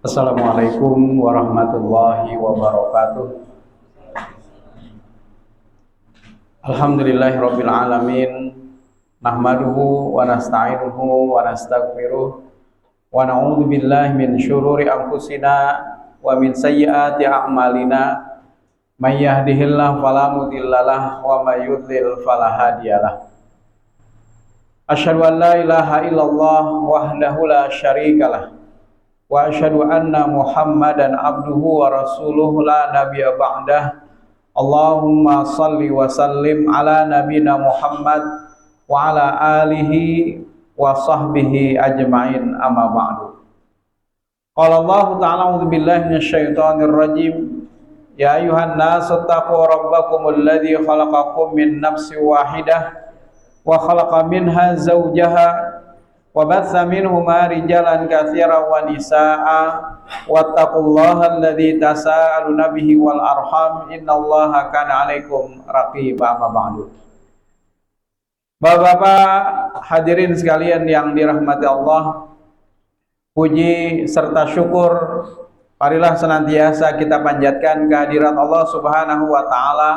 Assalamualaikum warahmatullahi wabarakatuh. Alhamdulillahirabbil alamin. Nahmaduhu wa nasta'inuhu wa nastaghfiruh wa na'udzu billahi min syururi anfusina wa min sayyiati a'malina. May yahdihillahu fala mudhillalah wa may yudhlil fala hadiyalah. Asyhadu an la ilaha illallah wahdahu la syarikalah wa asyhadu anna Muhammadan abduhu wa rasuluhu la nabiyya ba'dah. Allahumma salli wa sallim ala nabina Muhammad wa ala alihi wa sahbihi ajma'in, amma ba'du. Qala Allah ta'ala a'udzu billahi minasyaitonir rajim. Ya ayuhan nasu taqu rabbakumul ladzi khalaqakum min nafsin wahidah wa khalaqa minha zawjaha wa batha minhuma rijalan katsiran wa nisaa'a wattaqullaha alladzi tasaaluna bihi wal arham innallaha kana 'alaikum raqiba. Amma ba'du. Bapak-bapak hadirin sekalian yang dirahmati Allah, puji serta syukur marilah senantiasa kita panjatkan kehadirat Allah Subhanahu wa taala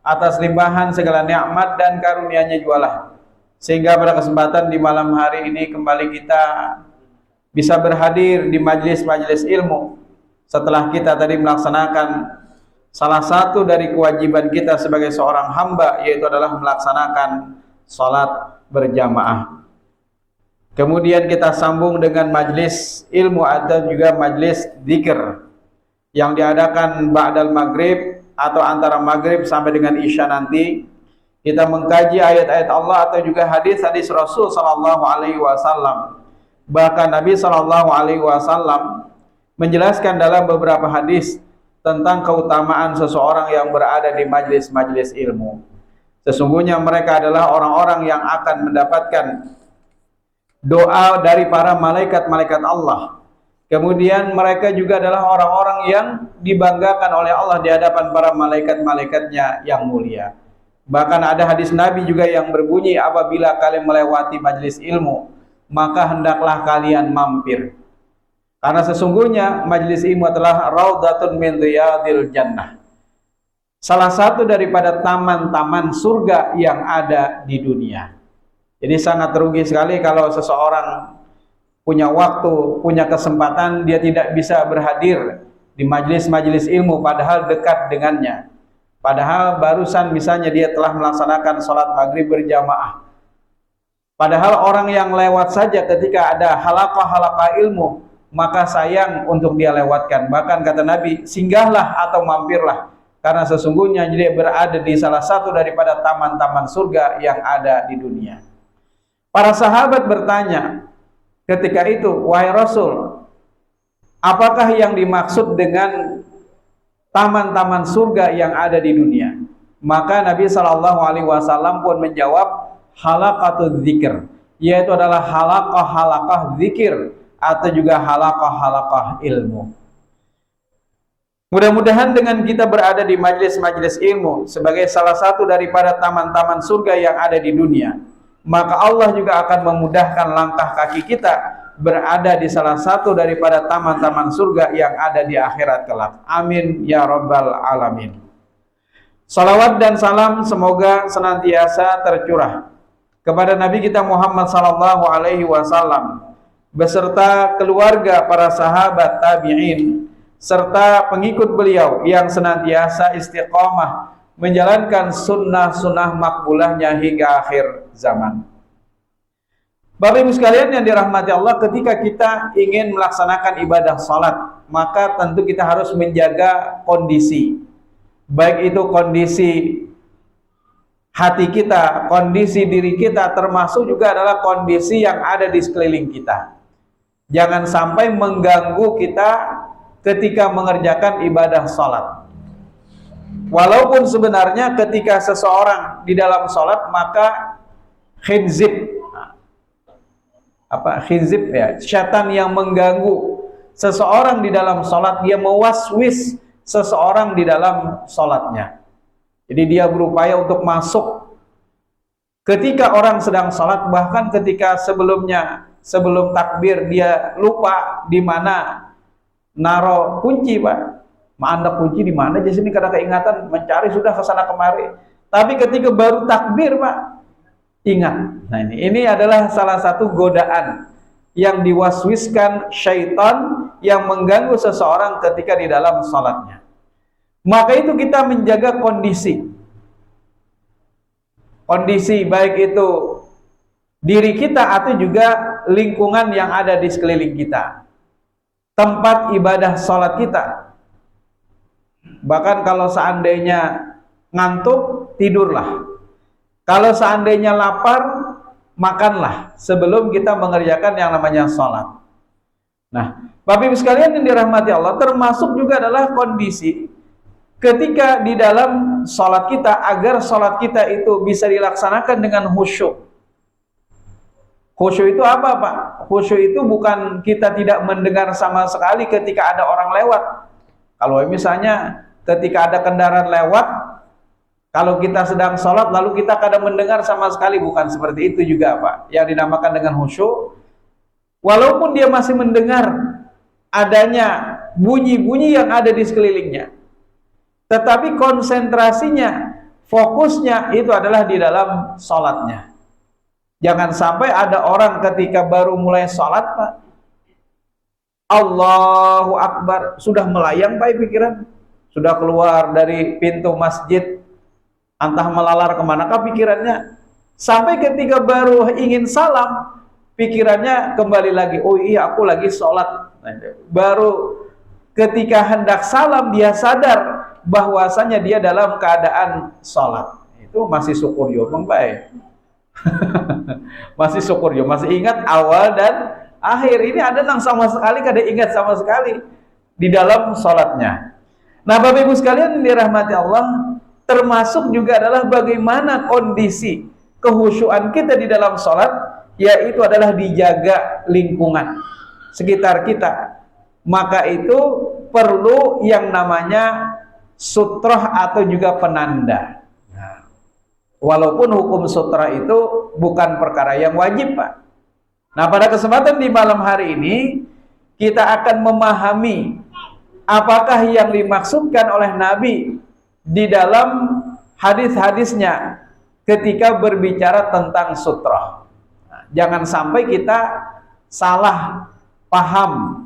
atas limpahan segala nikmat dan karunia-Nya jualah, sehingga pada kesempatan di malam hari ini kembali kita bisa berhadir di majelis-majelis ilmu setelah kita tadi melaksanakan salah satu dari kewajiban kita sebagai seorang hamba, yaitu adalah melaksanakan salat berjamaah. Kemudian kita sambung dengan majelis ilmu atau juga majelis dzikir yang diadakan ba'dal maghrib atau antara maghrib sampai dengan isya nanti. Kita mengkaji ayat-ayat Allah atau juga hadis-hadis Rasul sallallahu alaihi wasallam. Bahkan Nabi sallallahu alaihi wasallam menjelaskan dalam beberapa hadis tentang keutamaan seseorang yang berada di majelis-majelis ilmu. Sesungguhnya mereka adalah orang-orang yang akan mendapatkan doa dari para malaikat-malaikat Allah. Kemudian mereka juga adalah orang-orang yang dibanggakan oleh Allah di hadapan para malaikat-malaikatnya yang mulia. Bahkan ada hadis Nabi juga yang berbunyi, apabila kalian melewati majelis ilmu, maka hendaklah kalian mampir. Karena sesungguhnya majelis ilmu adalah raudhatun min riyadil jannah, salah satu daripada taman-taman surga yang ada di dunia. Jadi sangat rugi sekali kalau seseorang punya waktu, punya kesempatan, dia tidak bisa berhadir di majelis-majelis ilmu padahal dekat dengannya. Padahal barusan misalnya dia telah melaksanakan sholat maghrib berjamaah. Padahal orang yang lewat saja ketika ada halaqah-halaqah ilmu, maka sayang untuk dia lewatkan. Bahkan kata Nabi, singgahlah atau mampirlah, karena sesungguhnya dia berada di salah satu daripada taman-taman surga yang ada di dunia. Para sahabat bertanya ketika itu, wahai Rasul, apakah yang dimaksud dengan taman-taman surga yang ada di dunia? Maka Nabi sallallahu alaihi wasallam pun menjawab, halaqatul dzikr, yaitu adalah halaqah-halaqah zikir atau juga halaqah-halaqah ilmu. Mudah-mudahan dengan kita berada di majelis-majelis ilmu sebagai salah satu daripada taman-taman surga yang ada di dunia, maka Allah juga akan memudahkan langkah kaki kita berada di salah satu daripada taman-taman surga yang ada di akhirat kelak. Amin ya rabbal alamin. Salawat dan salam semoga senantiasa tercurah kepada Nabi kita Muhammad sallallahu alaihi wasallam beserta keluarga, para sahabat, tabi'in, serta pengikut beliau yang senantiasa istiqamah menjalankan sunnah-sunnah makbulahnya hingga akhir zaman. Bapak Ibu sekalian yang dirahmati Allah, ketika kita ingin melaksanakan ibadah salat, maka tentu kita harus menjaga kondisi. Baik itu kondisi hati kita, kondisi diri kita, termasuk juga adalah kondisi yang ada di sekeliling kita. Jangan sampai mengganggu kita ketika mengerjakan ibadah salat. Walaupun sebenarnya ketika seseorang di dalam salat, maka khinzib, khinzib ya, syaitan yang mengganggu seseorang di dalam salat, dia mewaswis seseorang di dalam salatnya. Jadi dia berupaya untuk masuk ketika orang sedang salat, bahkan ketika sebelum takbir dia lupa di mana naro kunci, Pak. Anda kunci di mana aja sini, kada keingatan, mencari sudah ke sana kemari. Tapi ketika baru takbir, Pak, ingat. Nah, ini adalah salah satu godaan yang diwaswiskan syaitan yang mengganggu seseorang ketika di dalam salatnya. Maka itu kita menjaga kondisi baik itu diri kita atau juga lingkungan yang ada di sekeliling kita, tempat ibadah salat kita. Bahkan kalau seandainya ngantuk, tidurlah. Kalau seandainya lapar, makanlah sebelum kita mengerjakan yang namanya sholat. Nah, Bapak Ibu sekalian yang dirahmati Allah, termasuk juga adalah kondisi ketika di dalam sholat kita, agar sholat kita itu bisa dilaksanakan dengan khusyuk. Khusyuk itu apa, Pak? Khusyuk itu bukan kita tidak mendengar sama sekali ketika ada orang lewat. Kalau misalnya ketika ada kendaraan lewat, kalau kita sedang sholat lalu kita kadang mendengar sama sekali, bukan seperti itu juga, Pak. Yang dinamakan dengan khusyuk, walaupun dia masih mendengar adanya bunyi-bunyi yang ada di sekelilingnya, tetapi konsentrasinya, fokusnya itu adalah di dalam sholatnya. Jangan sampai ada orang ketika baru mulai sholat, Pak, Allahu Akbar, sudah melayang, Pak, pikiran, sudah keluar dari pintu masjid, entah melalar kemanakah pikirannya, sampai ketika baru ingin salam, pikirannya kembali lagi, oh iya aku lagi sholat. Baru ketika hendak salam dia sadar bahwasanya dia dalam keadaan sholat. Itu masih syukur yo, Bang, Pak. Masih syukur yo, masih ingat awal dan akhir. Ini ada nang sama sekali kada ingat sama sekali di dalam sholatnya. Nah, Bapak Ibu sekalian dirahmati Allah, termasuk juga adalah bagaimana kondisi kehusyuan kita di dalam sholat, yaitu adalah dijaga lingkungan sekitar kita. Maka itu perlu yang namanya sutroh atau juga penanda. Nah, walaupun hukum sutroh itu bukan perkara yang wajib, Pak. Nah, pada kesempatan di malam hari ini kita akan memahami apakah yang dimaksudkan oleh Nabi di dalam hadis-hadisnya ketika berbicara tentang sutroh. Nah, jangan sampai kita salah paham,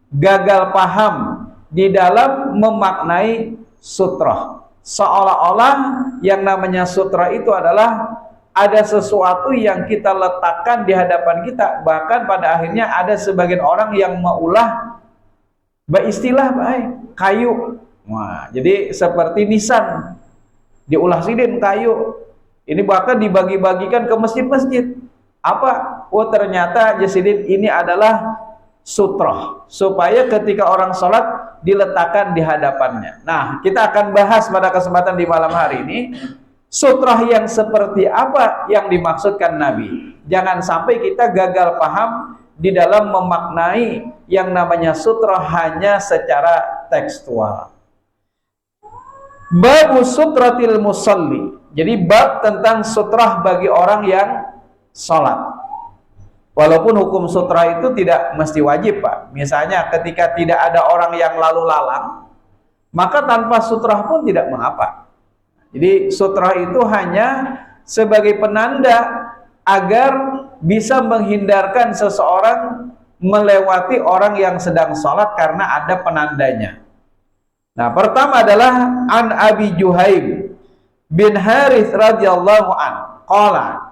gagal paham di dalam memaknai sutroh. Seolah-olah yang namanya sutroh itu adalah ada sesuatu yang kita letakkan di hadapan kita, bahkan pada akhirnya ada sebagian orang yang maulah beristilah, Pak, kayu. Wah, jadi seperti nisan diulah sidin kayu. Ini bahkan dibagi-bagikan ke masjid-masjid. Apa? Oh, ternyata jasidin ini adalah sutroh, supaya ketika orang sholat diletakkan di hadapannya. Nah, kita akan bahas pada kesempatan di malam hari ini sutroh yang seperti apa yang dimaksudkan Nabi. Jangan sampai kita gagal paham di dalam memaknai yang namanya sutroh hanya secara tekstual. Babu sutratil musalli. Jadi bab tentang sutroh bagi orang yang sholat. Walaupun hukum sutroh itu tidak mesti wajib, Pak. Misalnya ketika tidak ada orang yang lalu lalang, maka tanpa sutroh pun tidak mengapa. Jadi sutroh itu hanya sebagai penanda agar bisa menghindarkan seseorang melewati orang yang sedang sholat karena ada penandanya. Nah, pertama adalah an Abi Juhaim bin Harith radhiyallahu an qala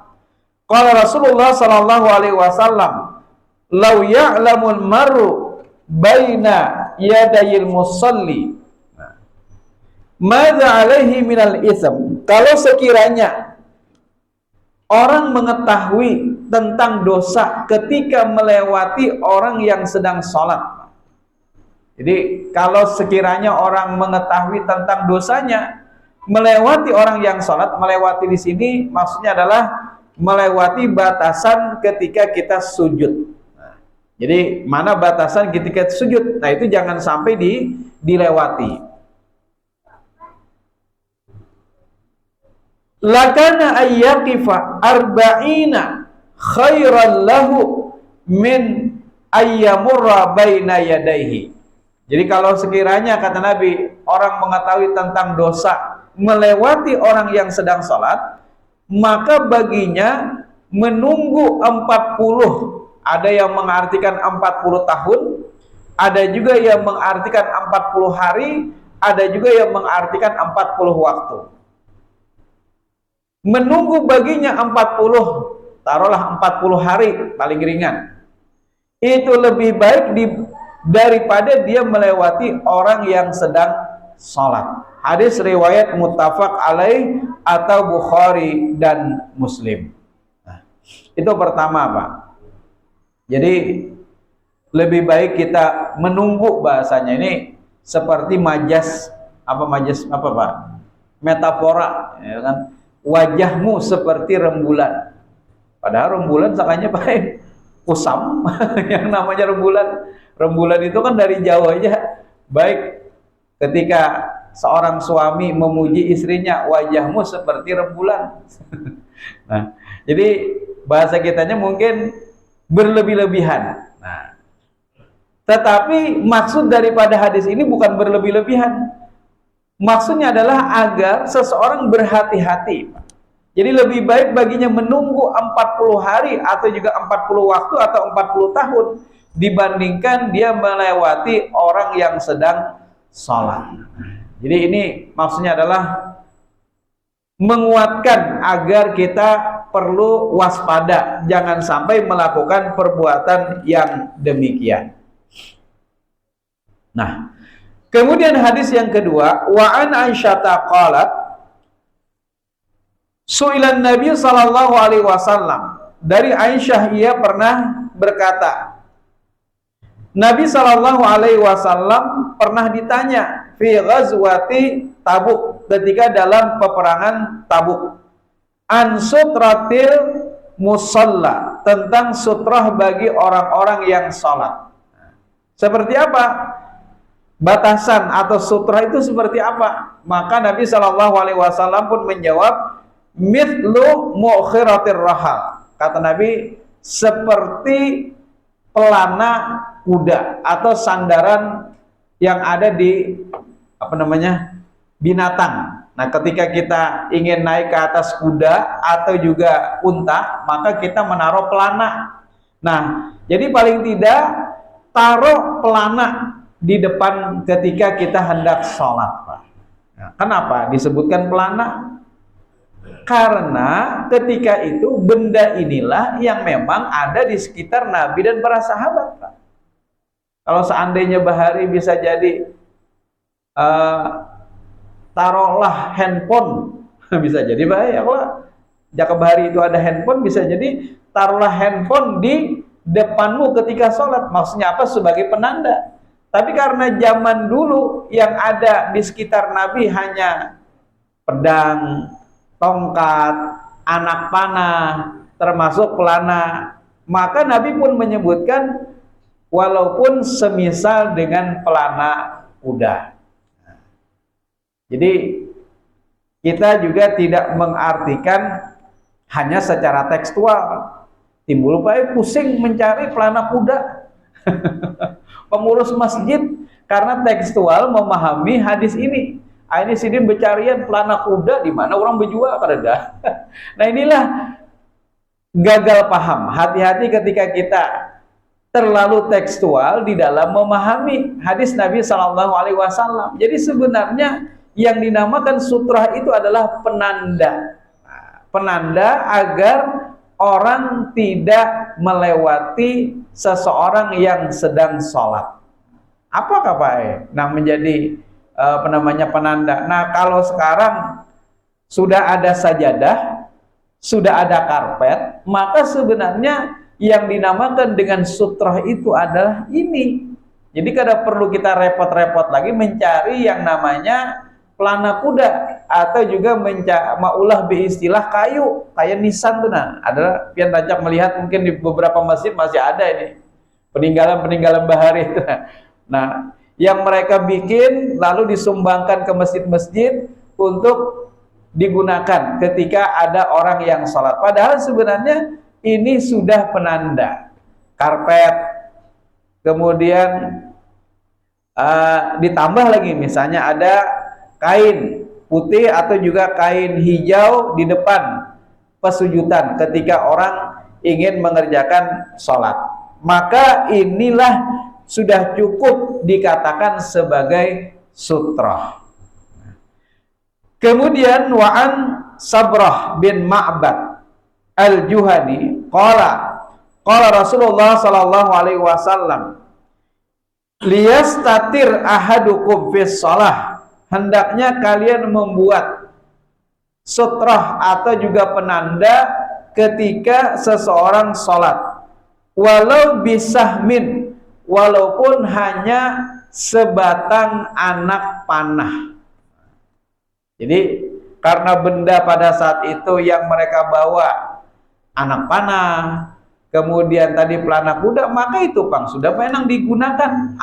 Rasulullah sallallahu alaihi wasallam law ya'lamul mar'u baina yadayil musalli madza alaihi minal ism. Kalau sekiranya orang mengetahui tentang dosa ketika melewati orang yang sedang sholat. Jadi kalau sekiranya orang mengetahui tentang dosanya melewati orang yang sholat, melewati di sini maksudnya adalah melewati batasan ketika kita sujud. Nah, jadi mana batasan ketika sujud? Nah, itu jangan sampai dilewati. Lakana ayyaqifa arba'ina khairan lahu min ayyamurra baina yadayhi. Jadi kalau sekiranya kata Nabi orang mengetahui tentang dosa melewati orang yang sedang sholat, maka baginya menunggu 40, ada yang mengartikan 40 tahun, ada juga yang mengartikan 40 hari, ada juga yang mengartikan 40 waktu. Menunggu baginya 40, taruhlah 40 hari paling ringan. Itu lebih baik daripada dia melewati orang yang sedang sholat. Hadis riwayat muttafaq alaih atau Bukhari dan Muslim. Nah, itu pertama, Pak. Jadi lebih baik kita menunggu, bahasanya ini seperti majas apa Pak? Metafora, ya kan? Wajahmu seperti rembulan. Padahal rembulan sakanya baik kusam yang namanya rembulan. Rembulan itu kan dari jauh aja baik. Ketika seorang suami memuji istrinya, wajahmu seperti rembulan. Nah, jadi bahasa kitanya mungkin berlebih-lebihan. Nah, tetapi maksud daripada hadis ini bukan berlebih-lebihan. Maksudnya adalah agar seseorang berhati-hati. Jadi lebih baik baginya menunggu 40 hari atau juga 40 waktu atau 40 tahun dibandingkan dia melewati orang yang sedang sholat. Jadi ini maksudnya adalah menguatkan agar kita perlu waspada, jangan sampai melakukan perbuatan yang demikian. Nah, kemudian hadis yang kedua, wa an Aisyah qalat su'ilan Nabi sallallahu alaihi wasallam, dari Aisyah ia pernah berkata, Nabi sallallahu alaihi wasallam pernah ditanya fi ghazwati Tabuk, ketika dalam peperangan Tabuk, an sutratil musalla, tentang sutrah bagi orang-orang yang sholat. Seperti apa batasan atau sutrah itu, seperti apa? Maka Nabi sallallahu alaihi wasallam pun menjawab, mithlu mu'khiratir rahal. Kata Nabi, seperti pelana kuda atau sandaran yang ada di binatang. Nah, ketika kita ingin naik ke atas kuda atau juga unta, maka kita menaruh pelana. Nah, jadi paling tidak taruh pelana di depan ketika kita hendak sholat, Pak. Nah, kenapa disebutkan pelana? Karena ketika itu benda inilah yang memang ada di sekitar Nabi dan para sahabat, Pak. Kalau seandainya bahari bisa jadi taruhlah handphone, bisa jadi bahaya. Kalau jika bahari itu ada handphone, bisa jadi taruhlah handphone di depanmu ketika sholat. Maksudnya apa? Sebagai penanda. Tapi karena zaman dulu yang ada di sekitar Nabi hanya pedang, tongkat, anak panah, termasuk pelana, maka Nabi pun menyebutkan walaupun semisal dengan pelana kuda. Jadi kita juga tidak mengartikan hanya secara tekstual. Timbul pusing mencari pelana kuda. Pengurus masjid karena tekstual memahami hadis ini. Ini sini becarian pelana kuda di mana orang berjual kada. Nah, inilah gagal paham. Hati-hati ketika kita terlalu tekstual di dalam memahami hadis Nabi Shallallahu Alaihi Wasallam. Jadi sebenarnya yang dinamakan sutrah itu adalah penanda, penanda agar orang tidak melewati seseorang yang sedang sholat. Apakah Pak? Nah, menjadi penanda. Nah, kalau sekarang sudah ada sajadah, sudah ada karpet, maka sebenarnya yang dinamakan dengan sutrah itu adalah ini. Jadi kada perlu kita repot-repot lagi mencari yang namanya pelana kuda atau juga maulah beristilah kayu kayak nisan tuh. Nah, ada pian rajak melihat mungkin di beberapa masjid masih ada ini peninggalan bahari itu. Nah, yang mereka bikin lalu disumbangkan ke masjid-masjid untuk digunakan ketika ada orang yang sholat. Padahal sebenarnya ini sudah penanda. Karpet, kemudian Ditambah lagi misalnya ada kain putih atau juga kain hijau di depan pesujudan ketika orang ingin mengerjakan sholat, maka inilah sudah cukup dikatakan sebagai sutrah. Kemudian wa'an Sabrah bin Ma'bad al-Juhani qala Rasulullah sallallahu alaihi wasallam, liyastatir ahadukum fis shalah, hendaknya kalian membuat sutrah atau juga penanda ketika seseorang sholat, walau bisahmin, walaupun hanya sebatang anak panah. Jadi karena benda pada saat itu yang mereka bawa anak panah, kemudian tadi pelana kuda, maka itu sudah memang digunakan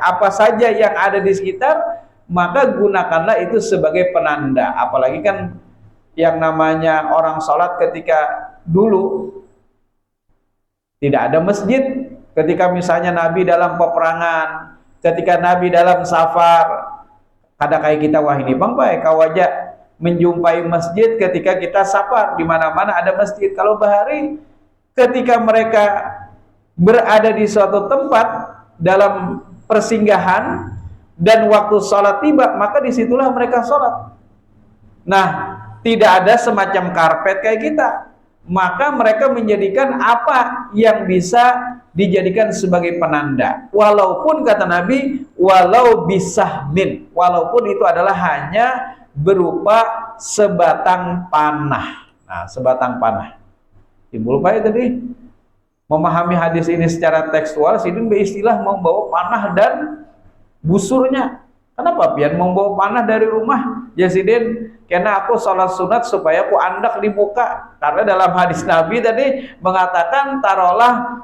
apa saja yang ada di sekitar, maka gunakanlah itu sebagai penanda. Apalagi kan yang namanya orang sholat ketika dulu tidak ada masjid, ketika misalnya Nabi dalam peperangan, ketika Nabi dalam safar, ada kayak kita, wah ini bang baik kau aja menjumpai masjid ketika kita safar, di mana-mana ada masjid. Kalau bahari ketika mereka berada di suatu tempat dalam persinggahan dan waktu sholat tiba, maka disitulah mereka sholat. Nah, tidak ada semacam karpet kayak kita, maka mereka menjadikan apa yang bisa dijadikan sebagai penanda, walaupun kata Nabi walau bisahmin, walaupun itu adalah hanya berupa sebatang panah. Nah, sebatang panah. Timbul baik tadi memahami hadis ini secara tekstual, sidin beristilah membawa panah dan busurnya. Kenapa pian membawa panah dari rumah? Ya sidin, karena aku sholat sunat supaya aku andak di muka. Karena dalam hadis Nabi tadi mengatakan tarolah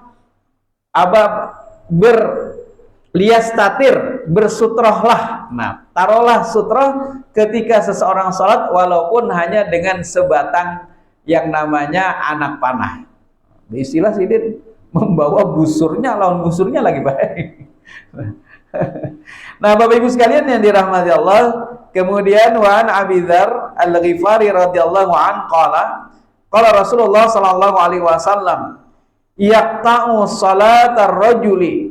liyastatir, bersutrohlah. Nah, taruhlah sutroh ketika seseorang sholat walaupun hanya dengan sebatang yang namanya anak panah. Istilah sidin membawa busurnya, lawan busurnya lagi baik. Nah, Bapak Ibu sekalian yang dirahmati Allah, kemudian wa an Abi Dzar Al-Ghifari radhiyallahu an qala Rasulullah sallallahu alaihi wasallam, yaqta'u salatar rajuli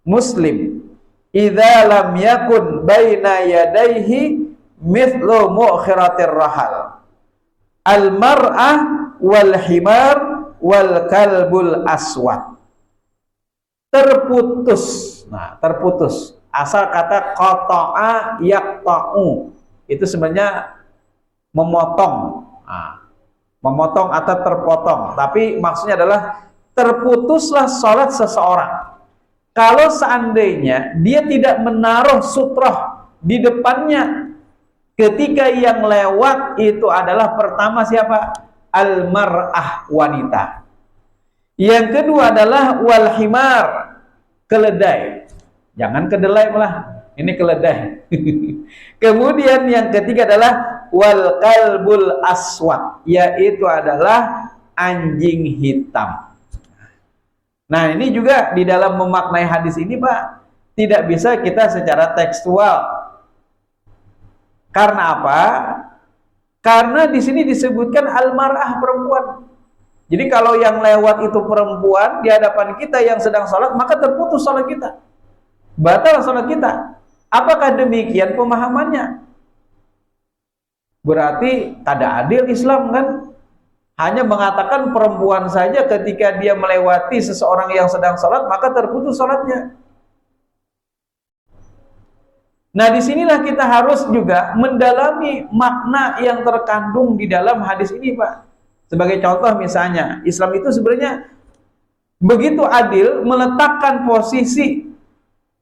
muslim idza lam yakun baina yadayhi mithlu mu'khiratir rahal al-mar'ah wal himar wal kalbul aswad. Terputus. Nah, terputus. Asal kata qata'a yaqta'u, itu sebenarnya memotong. Nah, memotong atau terpotong, tapi maksudnya adalah terputuslah sholat seseorang kalau seandainya dia tidak menaruh sutroh di depannya ketika yang lewat itu adalah pertama siapa? Al-mar'ah, wanita. Yang kedua adalah wal himar, keledai. Jangan kedelai malah, ini keledai. Kemudian yang ketiga adalah wal kalbul aswad, yaitu adalah anjing hitam. Nah, ini juga di dalam memaknai hadis ini, Pak, tidak bisa kita secara tekstual. Karena apa? Karena di sini disebutkan al-mar'ah, perempuan. Jadi kalau yang lewat itu perempuan di hadapan kita yang sedang sholat, maka terputus sholat kita, batal sholat kita. Apakah demikian pemahamannya? Berarti tidak adil Islam, kan? Hanya mengatakan perempuan saja ketika dia melewati seseorang yang sedang sholat, maka terputus sholatnya. Nah, disinilah kita harus juga mendalami makna yang terkandung di dalam hadis ini, Pak. Sebagai contoh misalnya, Islam itu sebenarnya begitu adil meletakkan posisi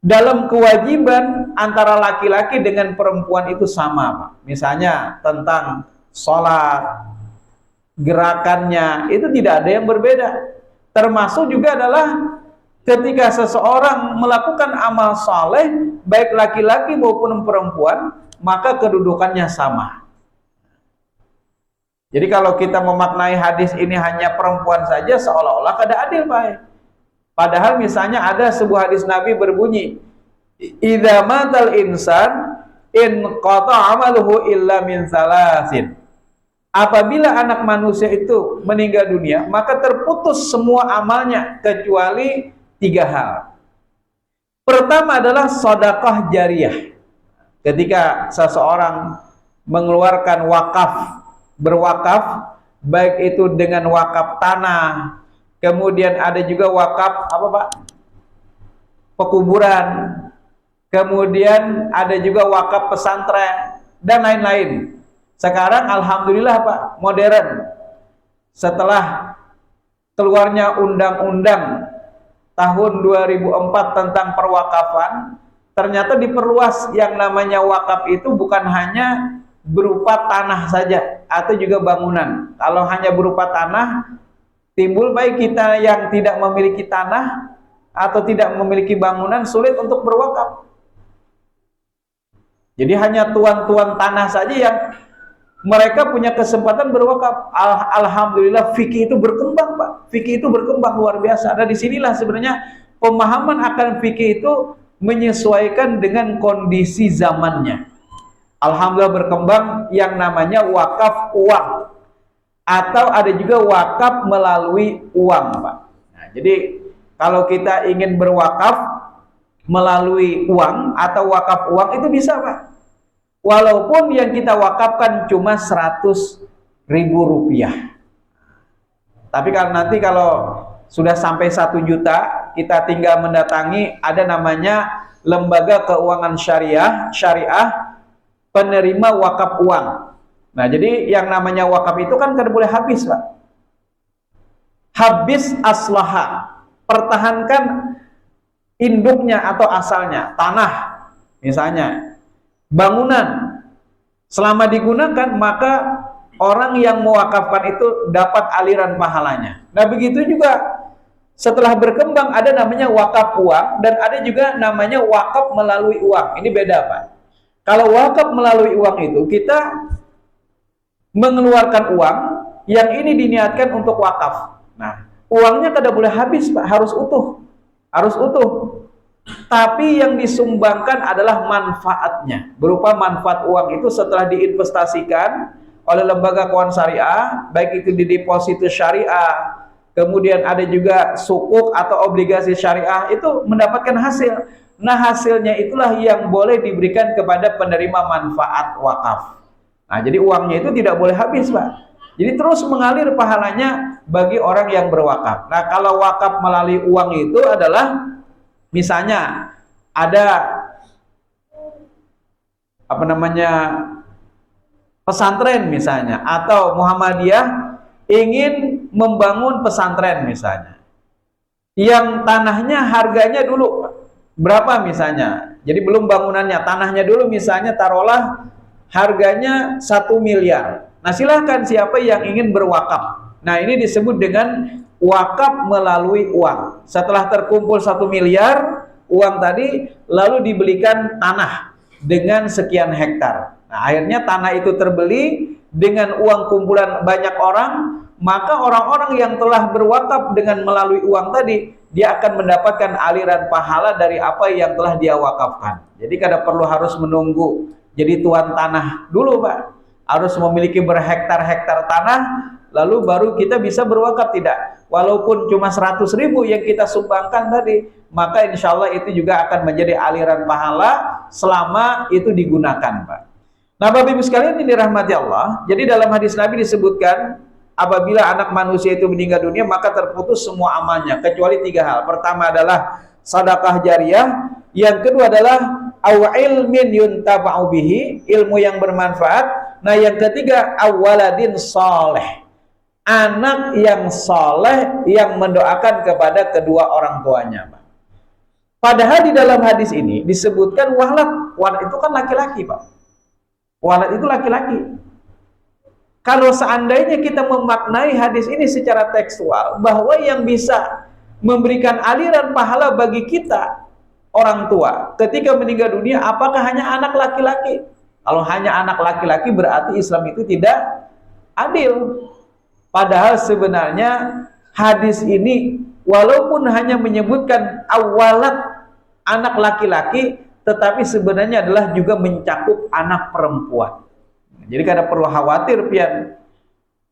dalam kewajiban antara laki-laki dengan perempuan itu sama, Pak. Misalnya tentang sholat, gerakannya itu tidak ada yang berbeda. Termasuk juga adalah ketika seseorang melakukan amal soleh, baik laki-laki maupun perempuan, maka kedudukannya sama. Jadi kalau kita memaknai hadis ini hanya perempuan saja, seolah-olah kada adil, Pak. Padahal misalnya ada sebuah hadis Nabi berbunyi, idza matal insan in qata amaluhu illa min salasin. Apabila anak manusia itu meninggal dunia, maka terputus semua amalnya kecuali 3 hal. Pertama adalah sedekah jariyah. Ketika seseorang mengeluarkan wakaf, berwakaf, baik itu dengan wakaf tanah, kemudian ada juga wakaf apa Pak? Pekuburan, kemudian ada juga wakaf pesantren dan lain-lain. Sekarang alhamdulillah Pak, modern. Setelah keluarnya undang-undang tahun 2004 tentang perwakafan, ternyata diperluas yang namanya wakaf itu bukan hanya berupa tanah saja atau juga bangunan. Kalau hanya berupa tanah, timbul baik kita yang tidak memiliki tanah atau tidak memiliki bangunan sulit untuk berwakaf. Jadi hanya tuan-tuan tanah saja yang mereka punya kesempatan berwakaf. Alhamdulillah fikih itu berkembang Pak. Fikih itu berkembang luar biasa. Nah disinilah sebenarnya pemahaman akan fikih itu menyesuaikan dengan kondisi zamannya. Alhamdulillah berkembang yang namanya wakaf uang. Atau ada juga wakaf melalui uang Pak. Nah, jadi kalau kita ingin berwakaf melalui uang atau wakaf uang itu bisa Pak. Walaupun yang kita wakafkan cuma 100.000 rupiah. Tapi kalau sudah sampai 1 juta, kita tinggal mendatangi ada namanya lembaga keuangan syariah penerima wakaf uang. Nah, jadi yang namanya wakaf itu kan tidak boleh habis, Pak. Habis aslaha, pertahankan induknya atau asalnya, tanah misalnya, bangunan selama digunakan maka orang yang mewakafkan itu dapat aliran pahalanya. Nah begitu juga setelah berkembang ada namanya wakaf uang dan ada juga namanya wakaf melalui uang. Ini beda Pak. Kalau wakaf melalui uang itu kita mengeluarkan uang yang ini diniatkan untuk wakaf. Nah uangnya tidak boleh habis Pak, harus utuh, harus utuh. Tapi yang disumbangkan adalah manfaatnya. Berupa manfaat uang itu setelah diinvestasikan oleh lembaga keuangan syariah, baik itu di deposito syariah, kemudian ada juga sukuk atau obligasi syariah, itu mendapatkan hasil. Nah hasilnya itulah yang boleh diberikan kepada penerima manfaat wakaf. Nah jadi uangnya itu tidak boleh habis Pak. Jadi terus mengalir pahalanya bagi orang yang berwakaf. Nah kalau wakaf melalui uang itu adalah misalnya ada apa namanya pesantren misalnya atau Muhammadiyah ingin membangun pesantren misalnya, yang tanahnya harganya dulu berapa misalnya, jadi belum bangunannya, tanahnya dulu misalnya taruhlah harganya 1 miliar. Nah silahkan siapa yang ingin berwakaf. Nah ini disebut dengan wakaf melalui uang. Setelah terkumpul 1 miliar uang tadi, lalu dibelikan tanah dengan sekian hektar. Nah akhirnya tanah itu terbeli dengan uang kumpulan banyak orang, maka orang-orang yang telah berwakaf dengan melalui uang tadi, dia akan mendapatkan aliran pahala dari apa yang telah dia wakafkan. Jadi kada perlu harus menunggu jadi tuan tanah dulu Pak, harus memiliki berhektar-hektar tanah lalu baru kita bisa berwakaf. Tidak, walaupun cuma 100.000 yang kita sumbangkan tadi, maka insya Allah itu juga akan menjadi aliran pahala selama itu digunakan Pak. Nah Bapak Ibu sekalian ini dirahmati Allah, jadi dalam hadis Nabi disebutkan apabila anak manusia itu meninggal dunia maka terputus semua amalnya kecuali 3 hal. Pertama adalah sedekah jariyah, yang kedua adalah au ilmin yuntafa'u bihi, ilmu yang bermanfaat. Nah yang ketiga awaladin soleh, anak yang soleh yang mendoakan kepada kedua orang tuanya. Padahal di dalam hadis ini disebutkan walad. Walad itu kan laki-laki Pak. Walad itu laki-laki. Kalau seandainya kita memaknai hadis ini secara tekstual, bahwa yang bisa memberikan aliran pahala bagi kita orang tua ketika meninggal dunia, apakah hanya anak laki-laki? Kalau hanya anak laki-laki berarti Islam itu tidak adil. Padahal sebenarnya hadis ini walaupun hanya menyebutkan awalat anak laki-laki, tetapi sebenarnya adalah juga mencakup anak perempuan. Jadi kada perlu khawatir pian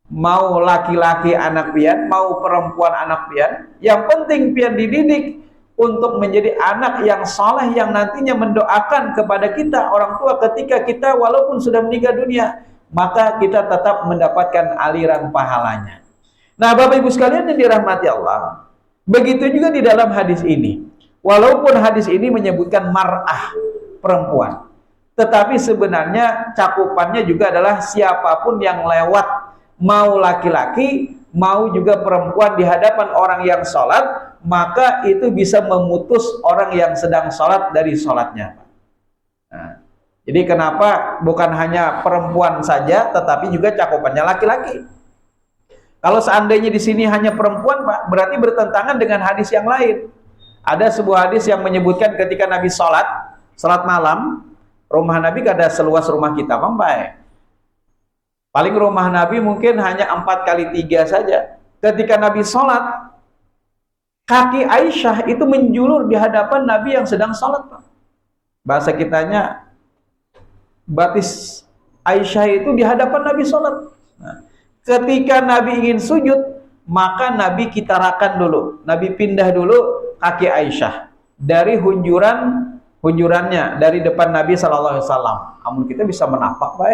mau laki-laki anak pian, mau perempuan anak pian. Yang penting pian dididik untuk menjadi anak yang saleh yang nantinya mendoakan kepada kita orang tua ketika kita walaupun sudah meninggal dunia, maka kita tetap mendapatkan aliran pahalanya. Nah, Bapak Ibu sekalian yang dirahmati Allah, begitu juga di dalam hadis ini. Walaupun hadis ini menyebutkan mar'ah, perempuan, tetapi sebenarnya cakupannya juga adalah siapapun yang lewat, mau laki-laki, mau juga perempuan di hadapan orang yang sholat, maka itu bisa memutus orang yang sedang sholat dari sholatnya. Nah, jadi kenapa bukan hanya perempuan saja, tetapi juga cakupannya laki-laki. Kalau seandainya di sini hanya perempuan, Pak, berarti bertentangan dengan hadis yang lain. Ada sebuah hadis yang menyebutkan ketika Nabi sholat malam, rumah Nabi kada seluas rumah kita, Pak. Paling rumah Nabi mungkin hanya 4x3 saja. Ketika Nabi sholat, kaki Aisyah itu menjulur di hadapan Nabi yang sedang sholat, Pak. Bahasa kitanya, batis Aisyah itu di hadapan Nabi sholat. Nah, ketika Nabi ingin sujud, maka Nabi kitarakan dulu, Nabi pindah dulu kaki Aisyah dari hunjurannya dari depan Nabi SAW. Amun kita bisa menapak, Pak.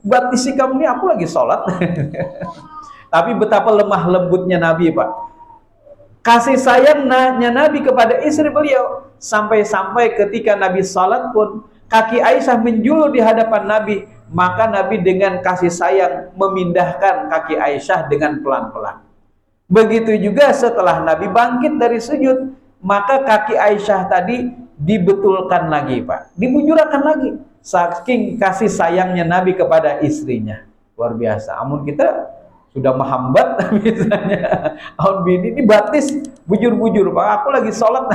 Buat isi kamu ini aku lagi sholat. Tapi betapa lemah lembutnya Nabi, Pak. Kasih sayangnya Nabi kepada istri beliau, sampai-sampai ketika Nabi sholat pun kaki Aisyah menjulur di hadapan Nabi, maka Nabi dengan kasih sayang memindahkan kaki Aisyah dengan pelan-pelan. Begitu juga setelah Nabi bangkit dari sujud, maka kaki Aisyah tadi dibetulkan lagi, Pak, dibujurakan lagi, saking kasih sayangnya Nabi kepada istrinya. Luar biasa. Amun kita sudah menghambat misalnya, amun bini ini batis bujur-bujur, Pak, aku lagi sholat.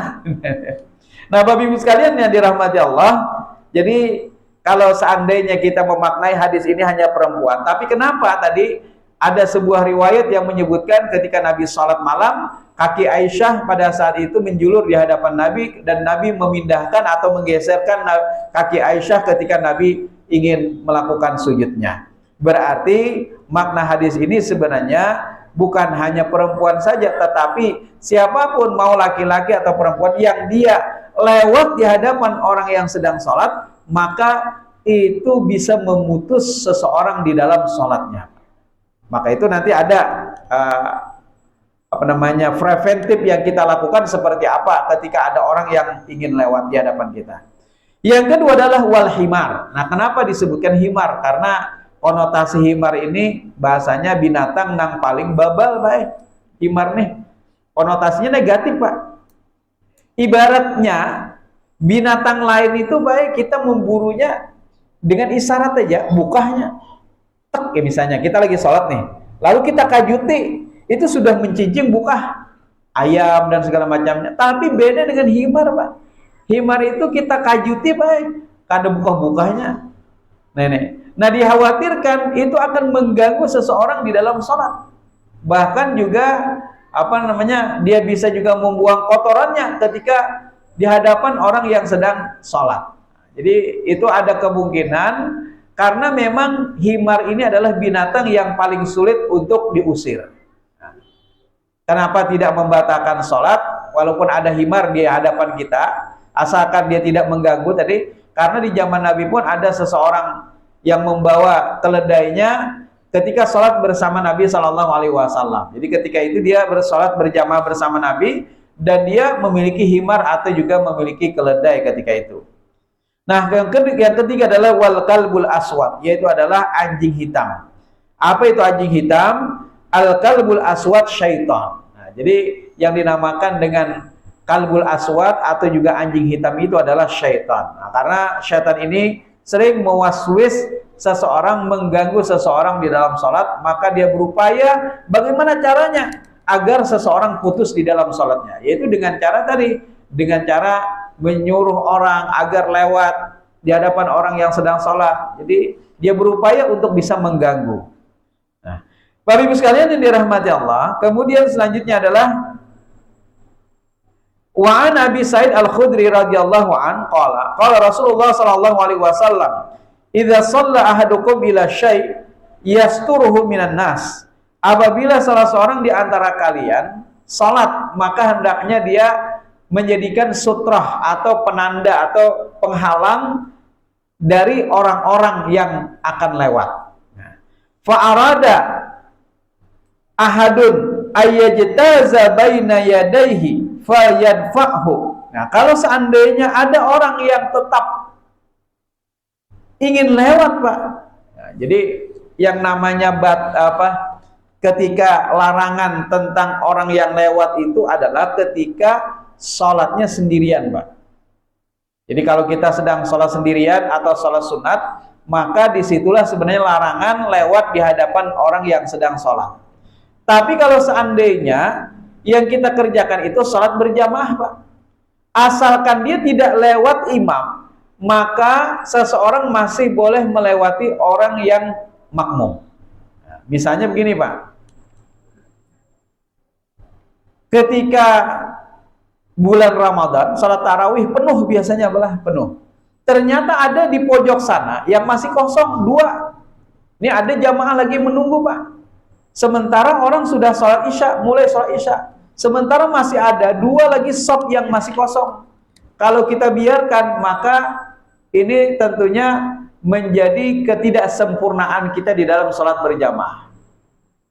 Nah, Bapak Ibu sekalian yang dirahmati Allah, jadi kalau seandainya kita memaknai hadis ini hanya perempuan, tapi kenapa tadi ada sebuah riwayat yang menyebutkan ketika Nabi sholat malam, kaki Aisyah pada saat itu menjulur di hadapan Nabi, dan Nabi memindahkan atau menggeserkan kaki Aisyah ketika Nabi ingin melakukan sujudnya. Berarti makna hadis ini sebenarnya bukan hanya perempuan saja, tetapi siapapun mau laki-laki atau perempuan yang dia lewat di hadapan orang yang sedang sholat, maka itu bisa memutus seseorang di dalam sholatnya. Maka itu nanti ada preventif yang kita lakukan seperti apa ketika ada orang yang ingin lewat di hadapan kita. Yang kedua adalah wal himar. Nah, kenapa disebutkan himar? Karena konotasi himar ini bahasanya binatang yang paling babal, Pak. Himar nih konotasinya negatif, Pak. Ibaratnya binatang lain itu, Pak, kita memburunya dengan isyarat aja, bukahnya. Ya, misalnya kita lagi sholat nih, lalu kita kajuti, itu sudah mencincing bukah ayam dan segala macamnya. Tapi beda dengan himar, Pak. Himar itu kita kajuti, Pak, kada buka-bukanya. Nah, dikhawatirkan itu akan mengganggu seseorang di dalam sholat. Bahkan juga dia bisa juga membuang kotorannya ketika di hadapan orang yang sedang sholat. Jadi itu ada kemungkinan, karena memang himar ini adalah binatang yang paling sulit untuk diusir. Nah, kenapa tidak membatalkan sholat walaupun ada himar di hadapan kita, asalkan dia tidak mengganggu tadi? Karena di zaman Nabi pun ada seseorang yang membawa keledainya ketika sholat bersama Nabi SAW. Jadi ketika itu dia bersolat berjamaah bersama Nabi, dan dia memiliki himar atau juga memiliki keledai ketika itu. Nah, yang ketiga adalah wal kalbul aswad, yaitu adalah anjing hitam. Apa itu anjing hitam? Al kalbul aswad syaitan. Nah, jadi yang dinamakan dengan kalbul aswad atau juga anjing hitam itu adalah syaitan. Nah, karena syaitan ini sering mewaswis seseorang, mengganggu seseorang di dalam sholat, maka dia berupaya bagaimana caranya agar seseorang putus di dalam sholatnya, yaitu dengan cara tadi, dengan cara menyuruh orang agar lewat di hadapan orang yang sedang sholat. Jadi dia berupaya untuk bisa mengganggu. Nah, Bapak Ibu sekalian yang dirahmati Allah, kemudian selanjutnya adalah Wa an Abi Sa'id Al-Khudri radhiyallahu an qala Rasulullah sallallahu alaihi wasallam, "Idza shalla ahadukum ila syai' yasturuhu minan nas." Apabila salah seorang di antara kalian salat, maka hendaknya dia menjadikan sutrah atau penanda atau penghalang dari orang-orang yang akan lewat. Fa arada ahadun ayyajtaza baina yadayhi fayadfa'hu. Nah, kalau seandainya ada orang yang tetap ingin lewat, Pak. Nah, jadi yang namanya ketika larangan tentang orang yang lewat itu adalah ketika sholatnya sendirian, Pak. Jadi kalau kita sedang sholat sendirian atau sholat sunat, maka disitulah sebenarnya larangan lewat di hadapan orang yang sedang sholat. Tapi kalau seandainya yang kita kerjakan itu sholat berjamaah, Pak, asalkan dia tidak lewat imam, maka seseorang masih boleh melewati orang yang makmum. Nah, misalnya begini, Pak, ketika bulan Ramadan, sholat tarawih penuh, biasanya penuh. Ternyata ada di pojok sana yang masih kosong 2. Ini ada jamaah lagi menunggu, Pak. Sementara orang sudah sholat isya, mulai sholat isya. Sementara masih ada 2 lagi shop yang masih kosong. Kalau kita biarkan, maka ini tentunya menjadi ketidaksempurnaan kita di dalam sholat berjamaah.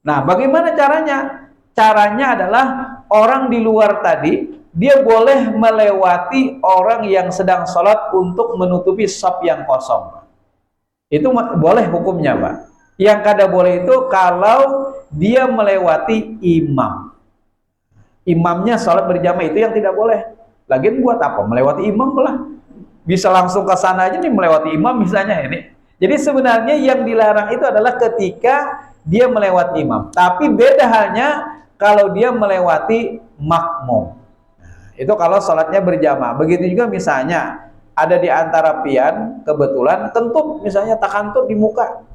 Nah, bagaimana caranya? Caranya adalah orang di luar tadi, dia boleh melewati orang yang sedang sholat untuk menutupi shop yang kosong. Itu boleh hukumnya, Pak. Yang kada boleh itu kalau dia melewati imam. Imamnya sholat berjamaah, itu yang tidak boleh. Lagian buat apa melewati imam lah? Bisa langsung ke sana aja nih, melewati imam misalnya ini. Jadi sebenarnya yang dilarang itu adalah ketika dia melewati imam. Tapi beda halnya kalau dia melewati makmum. Itu kalau sholatnya berjamaah. Begitu juga misalnya ada di antara pian kebetulan kentut, misalnya takantut di muka.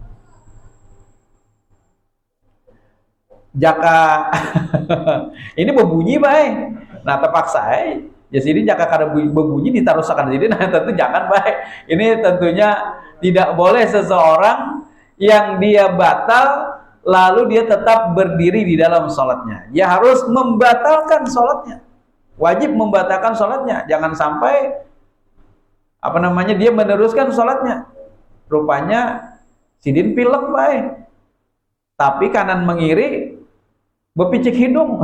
Jaka ini berbunyi, baik. Nah, terpaksa jadi jaka kada berbunyi ditaruh sakan jadi, nah tentu jangan, baik. Ini tentunya tidak boleh seseorang yang dia batal lalu dia tetap berdiri di dalam sholatnya. Dia harus membatalkan sholatnya. Wajib membatalkan sholatnya. Jangan sampai dia meneruskan sholatnya. Rupanya sidin pilek, baik. Tapi kanan mengiri bepicik hidung.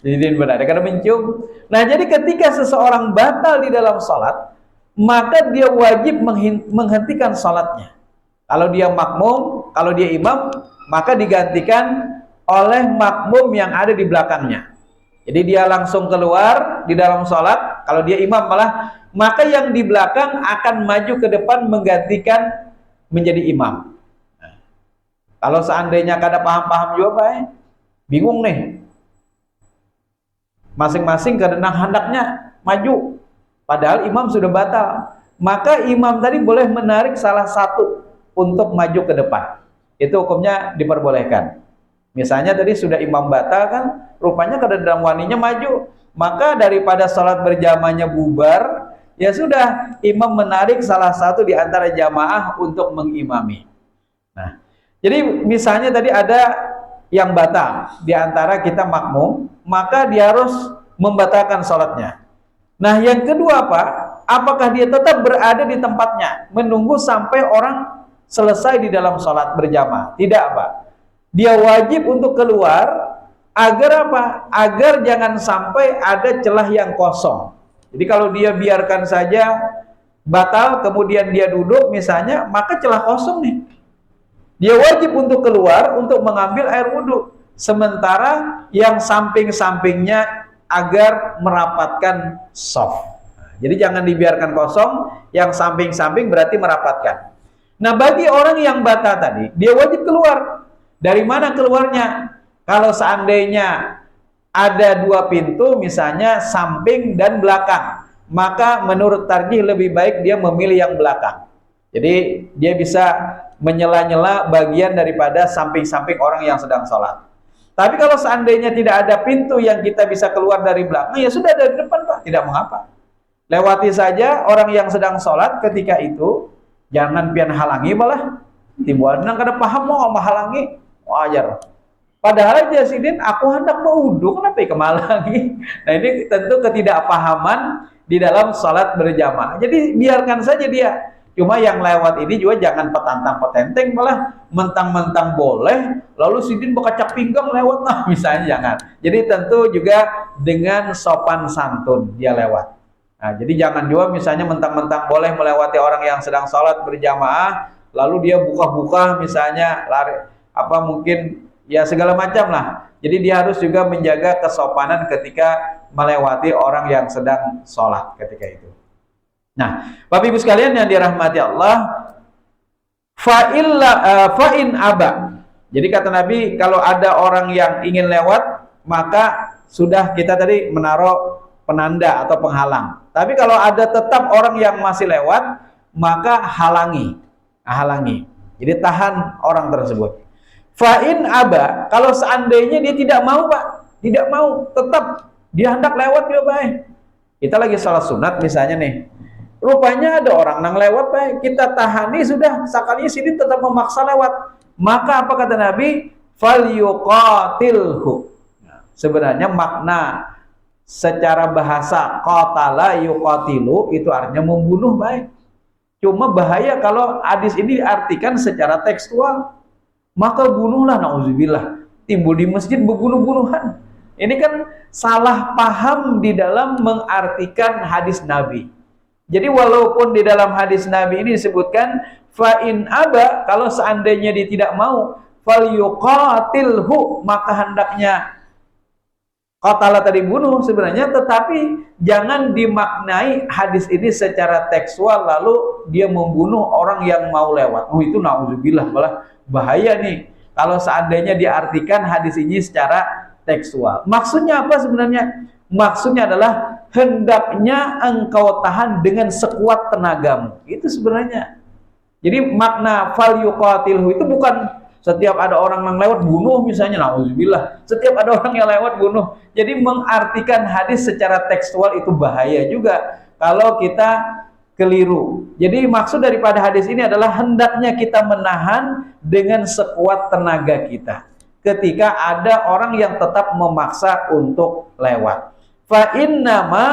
Jadi benar, karena mencium. Nah, jadi ketika seseorang batal di dalam sholat, maka dia wajib menghentikan sholatnya. Kalau dia makmum, kalau dia imam, maka digantikan oleh makmum yang ada di belakangnya. Jadi dia langsung keluar di dalam sholat. Kalau dia imam maka yang di belakang akan maju ke depan menggantikan menjadi imam. Nah, kalau seandainya kada paham-paham juga, Pak, bingung nih. Masing-masing kadang hendaknya maju, padahal imam sudah batal. Maka imam tadi boleh menarik salah satu untuk maju ke depan. Itu hukumnya diperbolehkan. Misalnya tadi sudah imam batal kan, rupanya kadang waninya maju. Maka daripada sholat berjamaahnya bubar, ya sudah, imam menarik salah satu di antara jamaah untuk mengimami. Nah, jadi misalnya tadi ada yang batal di antara kita makmum, maka dia harus membatalkan sholatnya. Nah, yang kedua, Pak, apakah dia tetap berada di tempatnya menunggu sampai orang selesai di dalam sholat berjamaah? Tidak, Pak. Dia wajib untuk keluar agar apa? Agar jangan sampai ada celah yang kosong. Jadi kalau dia biarkan saja batal, kemudian dia duduk misalnya, maka celah kosong nih. Dia wajib untuk keluar untuk mengambil air wudhu. Sementara yang samping-sampingnya agar merapatkan soft. Jadi jangan dibiarkan kosong, yang samping-samping berarti merapatkan. Nah, bagi orang yang batal tadi, dia wajib keluar. Dari mana keluarnya? Kalau seandainya ada 2 pintu, misalnya samping dan belakang, maka menurut tarjih lebih baik dia memilih yang belakang. Jadi dia bisa menyela-nyela bagian daripada samping-samping orang yang sedang sholat. Tapi kalau seandainya tidak ada pintu yang kita bisa keluar dari belakang, ya sudah dari depan Pak, tidak mengapa. Lewati saja orang yang sedang sholat ketika itu, jangan pian halangi malah. Timbul nang kada paham mau menghalangi, wajar. Padahal aja sidin, aku hendak berwudu, kenapa ya kemalangi? Nah ini tentu ketidakpahaman di dalam sholat berjamaah. Jadi biarkan saja dia. Cuma yang lewat ini juga jangan petantang petenteng, malah mentang-mentang boleh, lalu sidin berkacak pinggang lewat, nah misalnya jangan. Jadi tentu juga dengan sopan santun dia lewat. Nah, jadi jangan juga misalnya mentang-mentang boleh melewati orang yang sedang sholat berjamaah, lalu dia buka-buka misalnya lari apa mungkin ya segala macam lah. Jadi dia harus juga menjaga kesopanan ketika melewati orang yang sedang sholat ketika itu. Nah, Bapak Ibu sekalian yang dirahmati Allah, fa'in aba. Jadi kata Nabi, kalau ada orang yang ingin lewat, maka sudah kita tadi menaruh penanda atau penghalang. Tapi kalau ada tetap orang yang masih lewat, maka halangi. Halangi. Jadi tahan orang tersebut. Fa'in aba, kalau seandainya dia tidak mau Pak, tidak mau, tetap dia hendak lewat dia baik. Kita lagi sholat sunat misalnya nih, rupanya ada orang nang lewat baik, kita tahani sudah, sekali sini tetap memaksa lewat. Maka apa kata Nabi? Falyuqatilhu. Nah, sebenarnya makna secara bahasa qatala yuqatilu itu artinya membunuh baik. Cuma bahaya kalau hadis ini diartikan secara tekstual. Maka bunuhlah, nauzubillah. Timbul di masjid berbunuh-bunuhan. Ini kan salah paham di dalam mengartikan hadis Nabi. Jadi walaupun di dalam hadis Nabi ini disebutkan fa'in aba, kalau seandainya dia tidak mau, falyuqatilhu, maka hendaknya qatala tadi bunuh sebenarnya, tetapi jangan dimaknai hadis ini secara tekstual lalu dia membunuh orang yang mau lewat. Oh itu nauzubillah, malah bahaya nih kalau seandainya diartikan hadis ini secara tekstual. Maksudnya apa sebenarnya? Maksudnya adalah hendaknya engkau tahan dengan sekuat tenagamu. Itu sebenarnya. Jadi makna falyuqatilhu itu bukan setiap ada orang yang lewat bunuh misalnya, nauzubillah. Setiap ada orang yang lewat bunuh. Jadi mengartikan hadis secara tekstual itu bahaya juga kalau kita keliru. Jadi maksud daripada hadis ini adalah hendaknya kita menahan dengan sekuat tenaga kita ketika ada orang yang tetap memaksa untuk lewat. Fa innama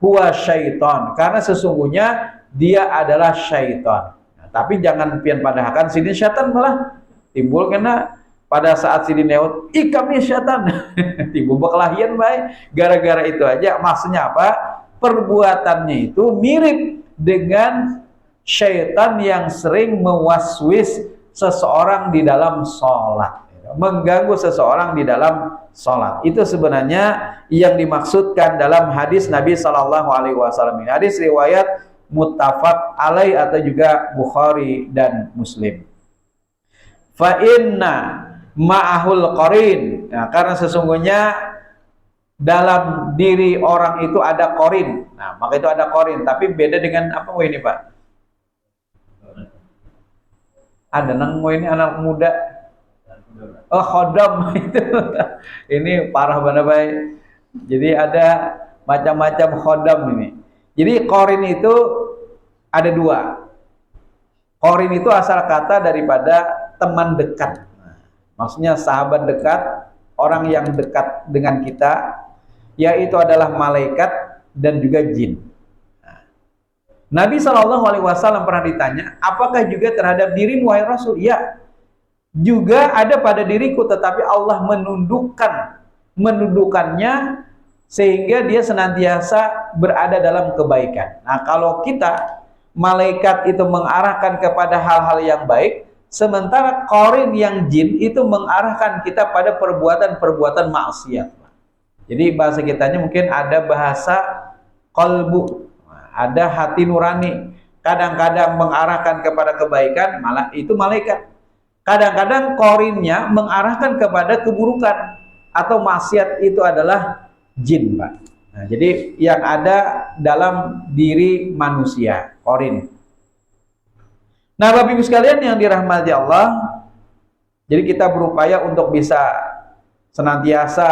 huwa syaiton, karena sesungguhnya dia adalah syaiton. Nah, tapi jangan pian padahkan sini syaitan malah timbul karena pada saat sini lewat ikamnya syaitan timbul berkelahian baik gara-gara itu aja. Maksudnya apa? Perbuatannya itu mirip dengan syaitan yang sering mewaswis seseorang di dalam sholat, mengganggu seseorang di dalam sholat. Itu sebenarnya yang dimaksudkan dalam hadis Nabi Shallallahu Alaihi Wasallam ini. Hadis riwayat muttafaq alaih atau juga Bukhari dan Muslim. Fa inna ma'ahul qarin. Nah, karena sesungguhnya dalam diri orang itu ada qarin. Nah, maka itu ada qarin, tapi beda dengan apa ini, Pak? Ada nang ini anak muda. Oh, khodam itu. Ini parah banget, Pak. Jadi ada macam-macam khodam ini. Jadi qarin itu ada dua. Qarin itu asal kata daripada teman dekat. Maksudnya sahabat dekat, orang yang dekat dengan kita, yaitu adalah malaikat dan juga jin. Nabi SAW pernah ditanya, apakah juga terhadap dirimu wahai Rasul? Ya, juga ada pada diriku, tetapi Allah menundukkannya sehingga dia senantiasa berada dalam kebaikan. Nah, kalau kita, malaikat itu mengarahkan kepada hal-hal yang baik, sementara qarin yang jin itu mengarahkan kita pada perbuatan-perbuatan maksiat. Jadi bahasa kitanya mungkin ada bahasa qalbu, ada hati nurani. Kadang-kadang mengarahkan kepada kebaikan, malah itu malaikat. Kadang-kadang qarinnya mengarahkan kepada keburukan atau maksiat, itu adalah jin, Pak. Nah, jadi yang ada dalam diri manusia, qarin. Nah, Bapak Ibu sekalian yang dirahmati Allah, jadi kita berupaya untuk bisa senantiasa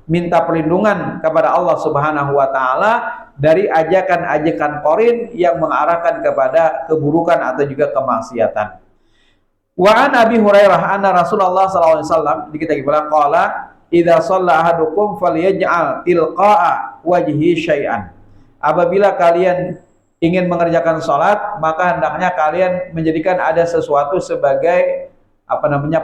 minta perlindungan kepada Allah Subhanahu wa taala dari ajakan-ajakan qarin yang mengarahkan kepada keburukan atau juga kemaksiatan. Wa an Abi Hurairah anna Rasulullah sallallahu alaihi wasallam kita qala idza shalla ahadukum falyaj'al tilqa'a wajhi syai'an. Apabila kalian ingin mengerjakan salat, maka hendaknya kalian menjadikan ada sesuatu sebagai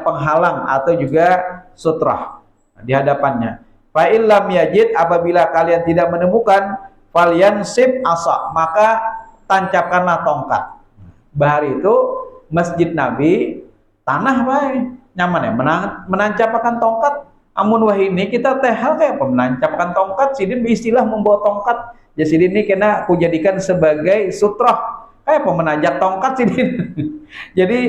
penghalang atau juga sutrah di hadapannya. Fa illam yajid, apabila kalian tidak menemukan, falyansib asa, maka tancapkanlah tongkat. Bahar itu masjid Nabi tanah baik nyaman ya menancapkan tongkat. Amun wah ini kita tehal kayak menancapkan tongkat, sidin istilah membawa tongkat. Ya sidin ini kena aku jadikan sebagai sutrah kayak menanjak tongkat sidin. Jadi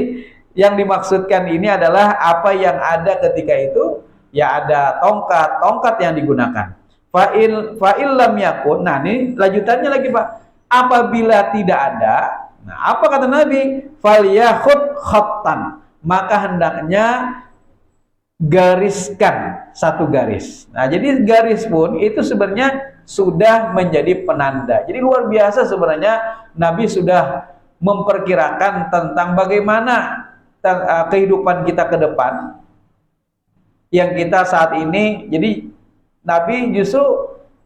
yang dimaksudkan ini adalah apa yang ada ketika itu, ya ada tongkat yang digunakan. Fa'il lam yakun. Nah, ini lanjutannya lagi, Pak. Apabila tidak ada, nah apa kata Nabi? Falyakhud khattan. Maka hendaknya gariskan satu garis. Nah, jadi garis pun itu sebenarnya sudah menjadi penanda. Jadi luar biasa sebenarnya Nabi sudah memperkirakan tentang bagaimana kehidupan kita ke depan yang kita saat ini. Jadi Nabi justru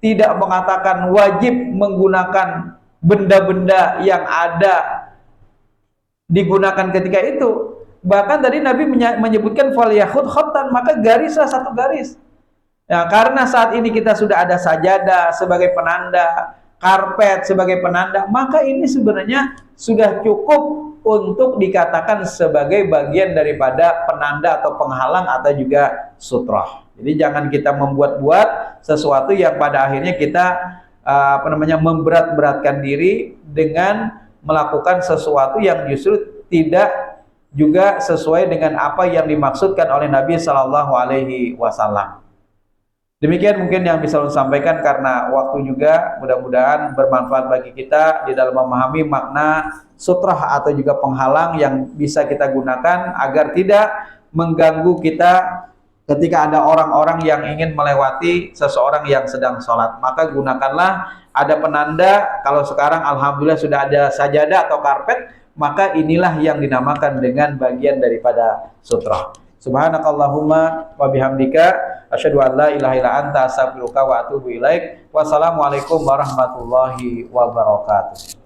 tidak mengatakan wajib menggunakan benda-benda yang ada digunakan ketika itu. Bahkan tadi Nabi menyebutkan falyakhud khattan, maka garislah satu garis. Ya, karena saat ini kita sudah ada sajadah sebagai penanda, karpet sebagai penanda, maka ini sebenarnya sudah cukup untuk dikatakan sebagai bagian daripada penanda atau penghalang atau juga sutrah. Jadi jangan kita membuat-buat sesuatu yang pada akhirnya kita memberat-beratkan diri dengan melakukan sesuatu yang justru tidak juga sesuai dengan apa yang dimaksudkan oleh Nabi Shallallahu Alaihi Wasallam. Demikian mungkin yang bisa saya sampaikan karena waktu juga, mudah-mudahan bermanfaat bagi kita di dalam memahami makna sutrah atau juga penghalang yang bisa kita gunakan agar tidak mengganggu kita ketika ada orang-orang yang ingin melewati seseorang yang sedang sholat. Maka gunakanlah ada penanda. Kalau sekarang alhamdulillah sudah ada sajadah atau karpet, maka inilah yang dinamakan dengan bagian daripada sutrah. Subhanakallahumma wa bihamdika asyhadu an la ilaha illa anta astaghfiruka wa atubu ilaik. Wassalamualaikum warahmatullahi wabarakatuh.